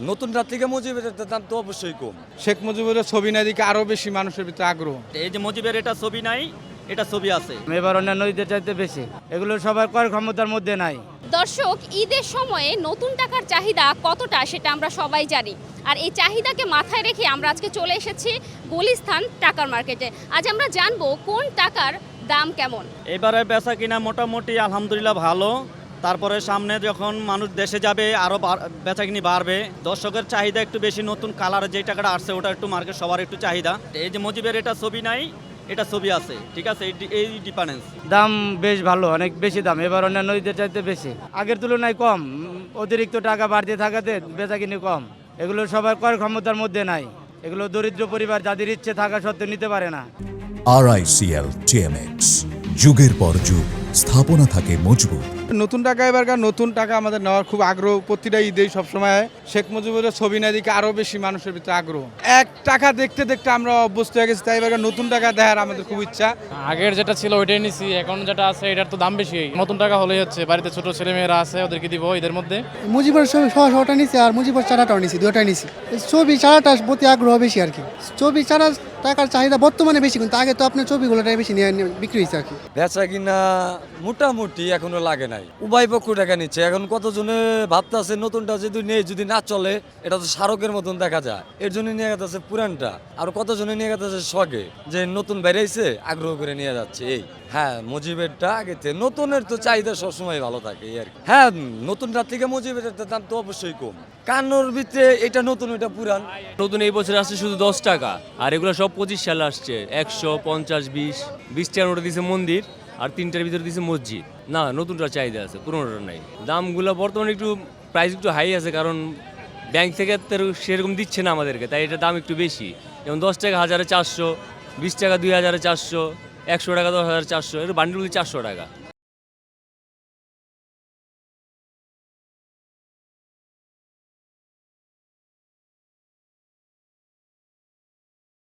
নতুনটার থেকে মুজিবের দাম তো অবশ্যই কম। শেখ মুজিবুরের ছবি না দিকে আরো বেশি মানুষের ভিতরে আগ্রহ। এই যে মুজিবের এটা ছবি নাই, এটা ছবি আছে। এবার অন্যান্য ঈদের চাইতে বেশি, এগুলো সবার ক্রয় ক্ষমতার মধ্যে নাই। দর্শক, ঈদের সময়ে নতুন টাকার চাহিদা কতটা সেটা আমরা সবাই জানি। আর এই চাহিদাকে মাথায় রেখে আমরা আজকে চলে এসেছি গুলিস্তান টাকার মার্কেটে। আজ আমরা জানবো কোন টাকার দাম কেমন। এবারে বেচা কিনা মোটামুটি আলহামদুলিল্লাহ ভালো। তারপরে সামনে যখন মানুষ দেশে যাবে আরও বেচা কিনি বাড়বে। দর্শকের চাহিদা একটু বেশি, নতুন কালার যে টাকাটা আসছে ওটা একটু মার্কেট সবার একটু চাহিদা। এই যে মুজিবের এটা ছবি নাই, এটা ছবি আছে, ঠিক আছে, এই ডিফারেন্স। দাম বেশ ভালো, অনেক বেশি দাম, এবার অন্যান্য ঈদের চাইতে বেশি। আগের তুলনায় কম, অতিরিক্ত টাকা বাড়তে থাকাতে বেচাকিনি কম। এগুলো সবার ক্রয় ক্ষমতার মধ্যে নাই, এগুলো দরিদ্র পরিবার যাদের ইচ্ছে থাকা সত্ত্বেও নিতে পারে না। RICL TMX, যুগের পর যুগ স্থাপনা থাকে মজবুত। নতুন টাকা এবারকার নতুন টাকা আমাদের নেওয়ার খুব আগ্রহ। প্রতিটা ঈদেই সবসময় শেখ মুজিবুরের ছবি না দিকে আরো বেশি মানুষের ভিতরে আগ্রহ। এক টাকা দেখতে দেখতে আমরা অভ্যস্ত হয়ে গেছি, তাই এবারকার নতুন টাকা দেখার আমাদের খুব ইচ্ছা। আগের যেটা ছিল ওইটাই নিছি, এখন যেটা আছে এটার তো দাম বেশি। নতুন টাকা হলেই হচ্ছে, বাড়িতে ছোট ছেলে মেয়েরা আছে ওদেরকে দিব ঈদের মধ্যে। মুজিবের ছটা নিছি আর মুজিবের চারাটাও নিছি, দুটাই নিছি। ছবি চারাটার প্রতি আগ্রহ বেশি আর কি। ছবি চারা টাকার চাহিদা বর্তমানে বেশি, কিন্তু আগে তো আপনার ছবিগুলোটাই বেশি নিয়ে বিক্রি হয়েছে আর কি। বেচা কিনা মোটামুটি এখনো লাগে নাই, উভয় পক্ষ টাকা নিচ্ছে। এখন কতজনে ভাবতেছে নতুনটা যদি নেই, যদি না চলে এটা তো স্মারকের মতন দেখা যায়, এর জন্য নিয়ে গেছে পুরানটা। আর কতজনে নিয়ে গেছে শখে, যে নতুন বেরিয়েছে আগ্রহ করে নিয়ে যাচ্ছে। এই হ্যাঁ, মুজিবেরটা আগে নতুনের তো চাহিদা সবসময় ভালো থাকে আর কি। হ্যাঁ, নতুনটার থেকে মুজিবের দাম তো অবশ্যই কম। কান্নর ভিতরে এটা নতুন, এটা পুরান। নতুন এই বছর আসছে শুধু 10 টাকা, আর এগুলো সব 25 সালে আসছে। 100, 50, 20 টাকার নোটে দিছে মন্দির, আর 3টার ভিতরে দিছে মসজিদ। না, নতুনটার চাহিদা আছে, পুরোনোটার নাই। দামগুলো বর্তমানে একটু প্রাইস একটু হাই আছে, কারণ ব্যাংক থেকে সেরকম দিচ্ছে না আমাদেরকে, তাই এটার দাম একটু বেশি। যেমন 10 টাকা 1400, 20 টাকা 2400, 100 টাকা 10,400, এর বান্ডিল 400 টাকা।